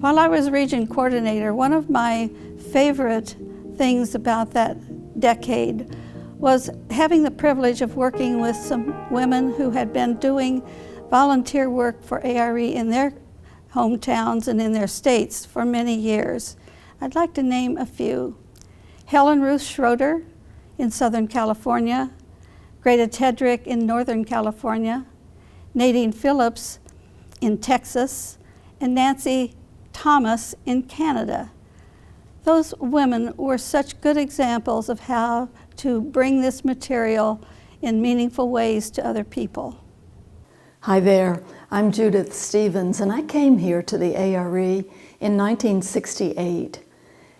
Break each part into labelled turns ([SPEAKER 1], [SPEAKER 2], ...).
[SPEAKER 1] While I was region coordinator, one of my favorite things about that decade was having the privilege of working with some women who had been doing volunteer work for A.R.E. in their hometowns and in their states for many years. I'd like to name a few. Helen Ruth Schroeder in Southern California, Greta Tedrick in Northern California, Nadine Phillips in Texas, and Nancy Thomas in Canada. Those women were such good examples of how to bring this material in meaningful ways to other people.
[SPEAKER 2] Hi there, I'm Judith Stevens, and I came here to the A.R.E. in 1968,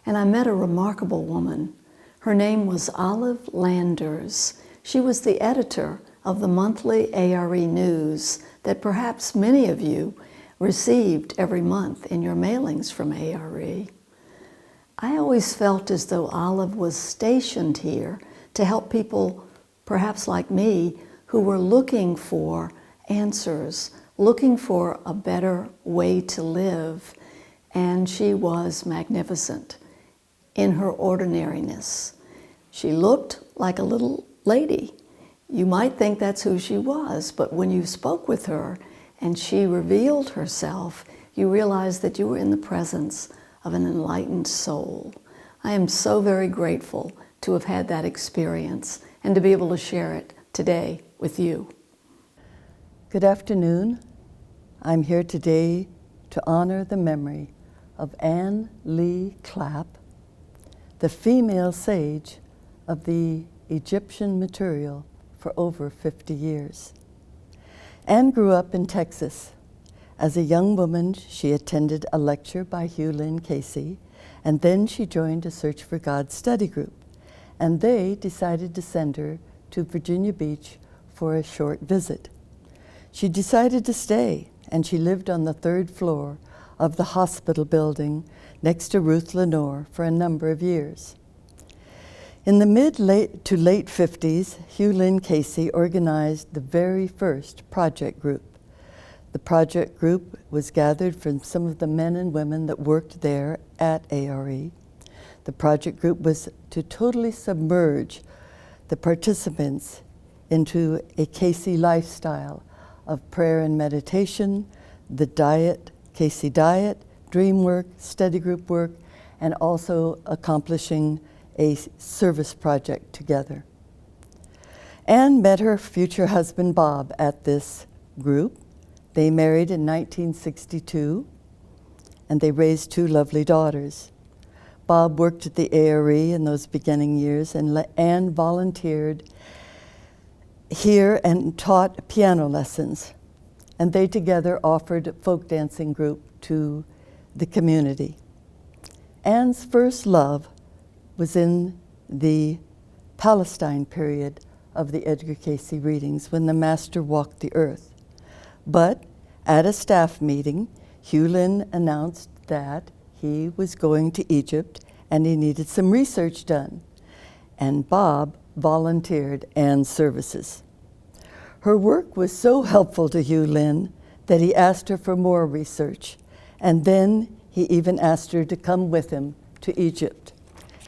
[SPEAKER 2] and I met a remarkable woman. Her name was Olive Landers. She was the editor of the monthly A.R.E. news that perhaps many of you received every month in your mailings from A.R.E. I always felt as though Olive was stationed here to help people, perhaps like me, who were looking for answers, looking for a better way to live, and she was magnificent in her ordinariness. She looked like a little lady. You might think that's who she was, but when you spoke with her and she revealed herself, you realized that you were in the presence of an enlightened soul. I am so very grateful to have had that experience and to be able to share it today with you.
[SPEAKER 3] Good afternoon. I'm here today to honor the memory of Anne Lee Clapp, the female sage of the Egyptian material for over 50 years. Anne grew up in Texas. As a young woman, she attended a lecture by Edgar Cayce, and then she joined a Search for God study group, and they decided to send her to Virginia Beach for a short visit. She decided to stay, and she lived on the 3rd floor of the hospital building next to Ruth Lenore for a number of years. In the mid to late 50s, Edgar Cayce organized the very first project group. The project group was gathered from some of the men and women that worked there at A.R.E. The project group was to totally submerge the participants into a Cayce lifestyle of prayer and meditation, the diet, Cayce diet, dream work, study group work, and also accomplishing a service project together. Anne met her future husband Bob at this group. They married in 1962, and they raised 2 lovely daughters. Bob worked at the A.R.E. in those beginning years, and Anne volunteered here and taught piano lessons. And they together offered a folk dancing group to the community. Anne's first love was in the Palestine period of the Edgar Cayce readings, when the Master walked the earth. But at a staff meeting, Hulin announced that he was going to Egypt and he needed some research done. And Bob volunteered Anne's services. Her work was so helpful to Hulin that he asked her for more research. And then he even asked her to come with him to Egypt.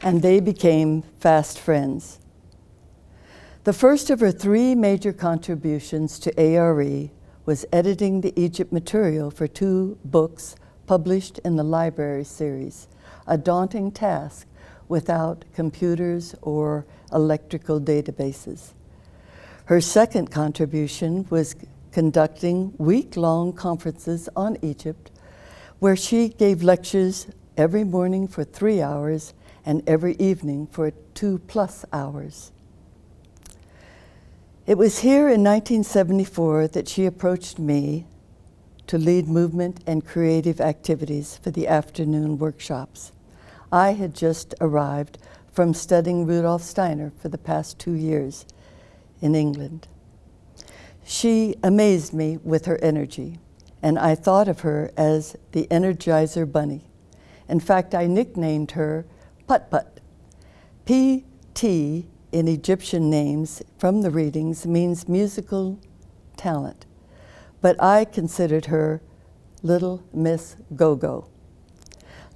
[SPEAKER 3] And they became fast friends. The first of her 3 major contributions to A.R.E. was editing the Egypt material for 2 books published in the library series, a daunting task without computers or electrical databases. Her second contribution was conducting week-long conferences on Egypt, where she gave lectures every morning for 3 hours and every evening for 2+ hours. It was here in 1974 that she approached me to lead movement and creative activities for the afternoon workshops. I had just arrived from studying Rudolf Steiner for the past 2 years in England. She amazed me with her energy, and I thought of her as the Energizer Bunny. In fact, I nicknamed her Put Put. P.T. in Egyptian names from the readings means musical talent, but I considered her Little Miss Go-Go.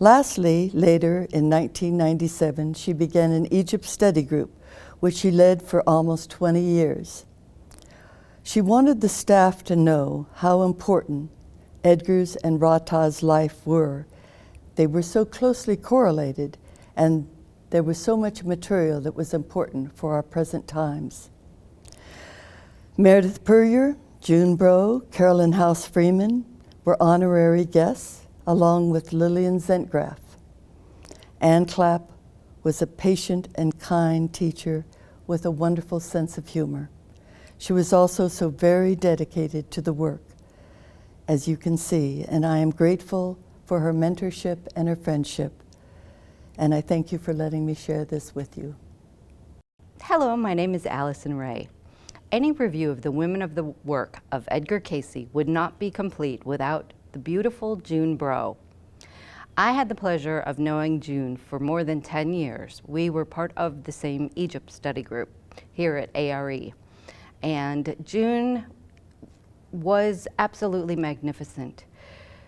[SPEAKER 3] Lastly, later in 1997, she began an Egypt study group, which she led for almost 20 years. She wanted the staff to know how important Edgar's and Rata's life were. They were so closely correlated, and there was so much material that was important for our present times. Meredith Puryear, June Bro, Carolyn House Freeman were honorary guests, along with Lillian Zentgraf. Anne Clapp was a patient and kind teacher with a wonderful sense of humor. She was also so very dedicated to the work, as you can see, and I am grateful for her mentorship and her friendship. And I thank you for letting me share this with you.
[SPEAKER 4] Hello, my name is Alison Ray. Any review of the women of the work of Edgar Cayce would not be complete without the beautiful June Bro. I had the pleasure of knowing June for more than 10 years. We were part of the same Egypt study group here at A.R.E. And June was absolutely magnificent.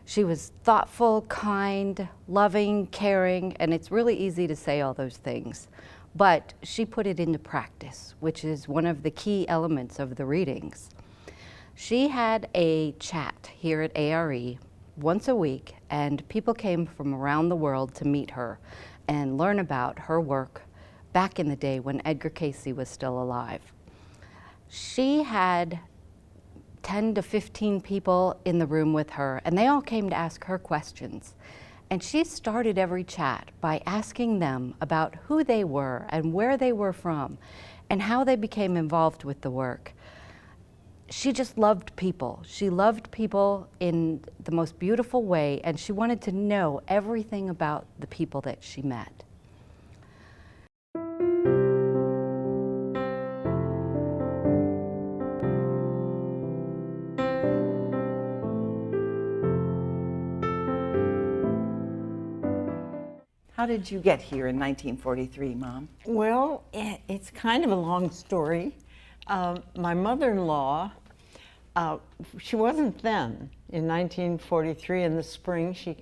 [SPEAKER 4] She was thoughtful, kind, loving, caring, and it's really easy to say all those things. But she put it into practice, which is one of the key elements of the readings. She had a chat here at A.R.E. once a week, and people came from around the world to meet her and learn about her work back in the day when Edgar Cayce was still alive. She had 10 to 15 people in the room with her, and they all came to ask her questions. And she started every chat by asking them about who they were and where they were from and how they became involved with the work. She just loved people. She loved people in the most beautiful way, and she wanted to know everything about the people that she met.
[SPEAKER 5] How did you get here in 1943, Mom?
[SPEAKER 6] Well, it's kind of a long story. My mother-in-law, she wasn't then. In 1943, in the spring, she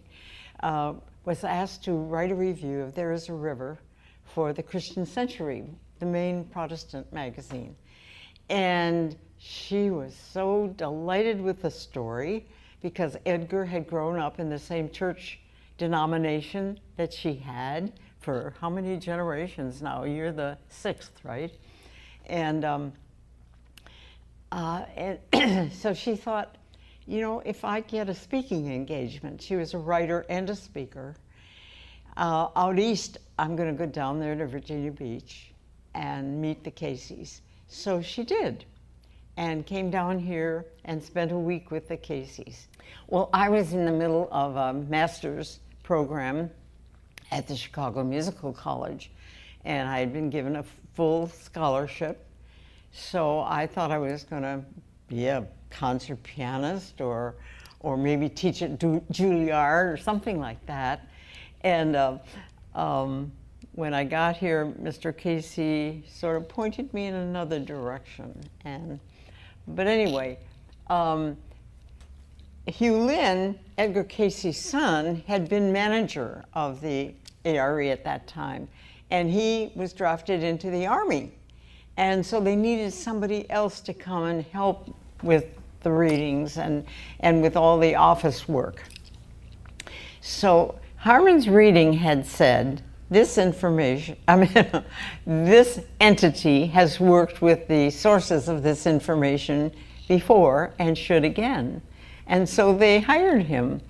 [SPEAKER 6] was asked to write a review of There Is a River for the Christian Century, the main Protestant magazine. And she was so delighted with the story because Edgar had grown up in the same church denomination that she had for how many generations now? You're the 6th, right? And so she thought, you know, if I get a speaking engagement, she was a writer and a speaker, out east, I'm going to go down there to Virginia Beach and meet the Cayces. So she did, and came down here and spent a week with the Cayces. Well, I was in the middle of a master's program at the Chicago Musical College, and I had been given a full scholarship. So I thought I was going to be a concert pianist or maybe teach at Juilliard or something like that. And when I got here, Mr. Cayce sort of pointed me in another direction. But anyway, Hugh Lynn, Edgar Cayce's son, had been manager of the A.R.E. at that time, and he was drafted into the Army. And so they needed somebody else to come and help with the readings and with all the office work. So Harmon's reading had said, this entity has worked with the sources of this information before and should again. And so they hired him.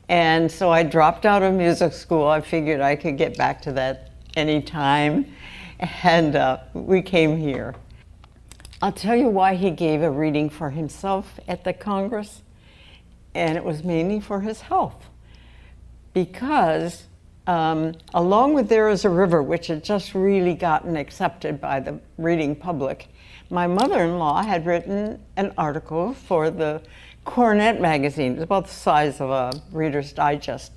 [SPEAKER 6] And so I dropped out of music school. I figured I could get back to that anytime. And we came here. I'll tell you why he gave a reading for himself at the Congress. And it was mainly for his health. Because along with There Is a River, which had just really gotten accepted by the reading public, my mother-in-law had written an article for the Coronet magazine. It was about the size of a Reader's Digest.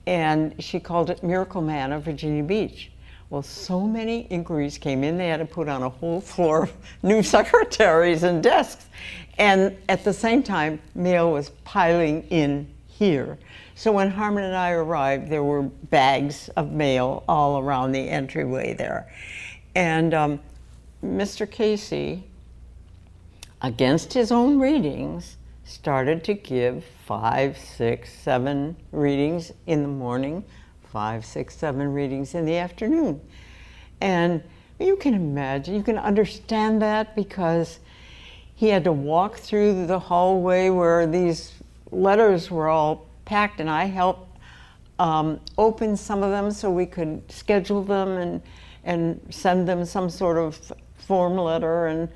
[SPEAKER 6] And she called it Miracle Man of Virginia Beach. Well, so many inquiries came in, they had to put on a whole floor of new secretaries and desks. And at the same time, mail was piling in here. So when Harmon and I arrived, there were bags of mail all around the entryway there. And Mr. Cayce, against his own readings, started to give 5, 6, 7 readings in the morning, 5, 6, 7 readings in the afternoon. And you can imagine, you can understand that, because he had to walk through the hallway where these letters were all packed, and I helped open some of them so we could schedule them and send them some sort of form letter,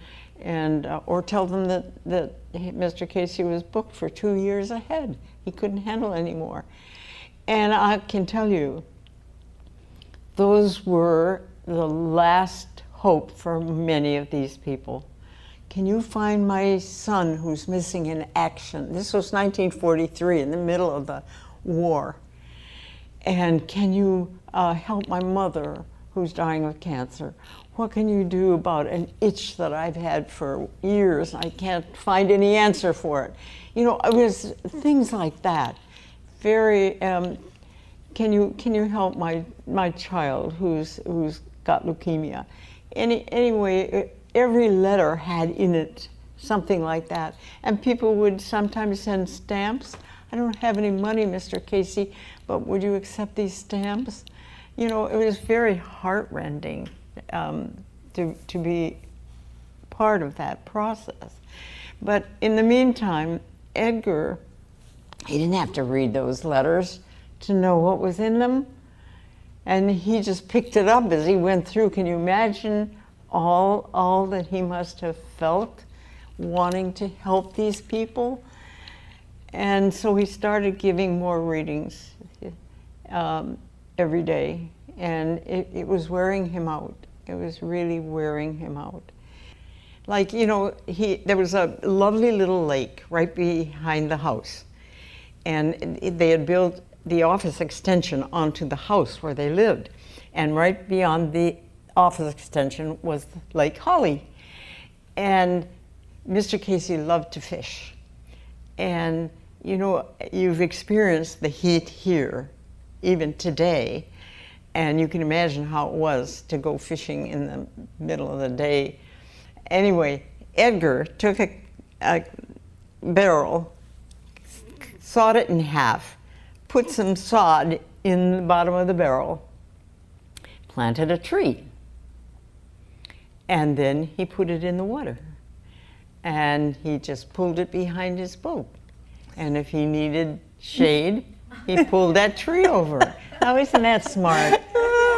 [SPEAKER 6] or tell them that Mr. Cayce was booked for 2 years ahead. He couldn't handle anymore. And I can tell you, those were the last hope for many of these people. Can you find my son who's missing in action? This was 1943, in the middle of the war. And can you help my mother who's dying of cancer? What can you do about an itch that I've had for years? I can't find any answer for it. You know, it was things like that. Very, can you help my child who's got leukemia? Anyway, every letter had in it something like that. And people would sometimes send stamps. I don't have any money, Mr. Cayce, but would you accept these stamps? You know, it was very heartrending to be part of that process. But in the meantime, Edgar, he didn't have to read those letters to know what was in them. And he just picked it up as he went through. Can you imagine all that he must have felt wanting to help these people? And so he started giving more readings every day, and it was wearing him out. It was really wearing him out. Like, you know, there was a lovely little lake right behind the house, and they had built the office extension onto the house where they lived, and right beyond the office extension was Lake Holly. And Mr. Cayce loved to fish. And you know, you've experienced the heat here, even today, and you can imagine how it was to go fishing in the middle of the day. Anyway, Edgar took a barrel, sawed it in half, put some sod in the bottom of the barrel, planted a tree, and then he put it in the water. And he just pulled it behind his boat. And if he needed shade, he pulled that tree over. Now, isn't that smart?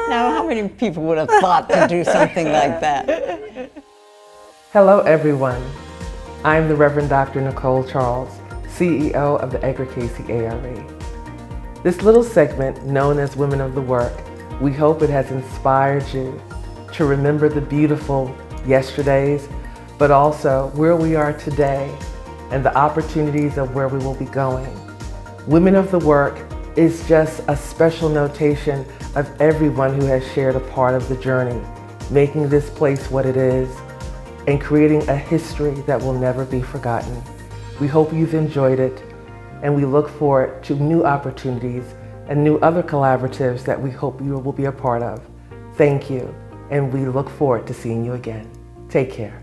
[SPEAKER 6] Now, how many people would have thought to do something like that?
[SPEAKER 7] Hello, everyone. I'm the Reverend Dr. Nicole Charles, CEO of the Edgar Cayce A.R.E. This little segment, known as Women of the Work, we hope it has inspired you to remember the beautiful yesterdays, but also where we are today and the opportunities of where we will be going. Women of the Work is just a special notation of everyone who has shared a part of the journey, making this place what it is, and creating a history that will never be forgotten. We hope you've enjoyed it, and we look forward to new opportunities and new other collaboratives that we hope you will be a part of. Thank you, and we look forward to seeing you again. Take care.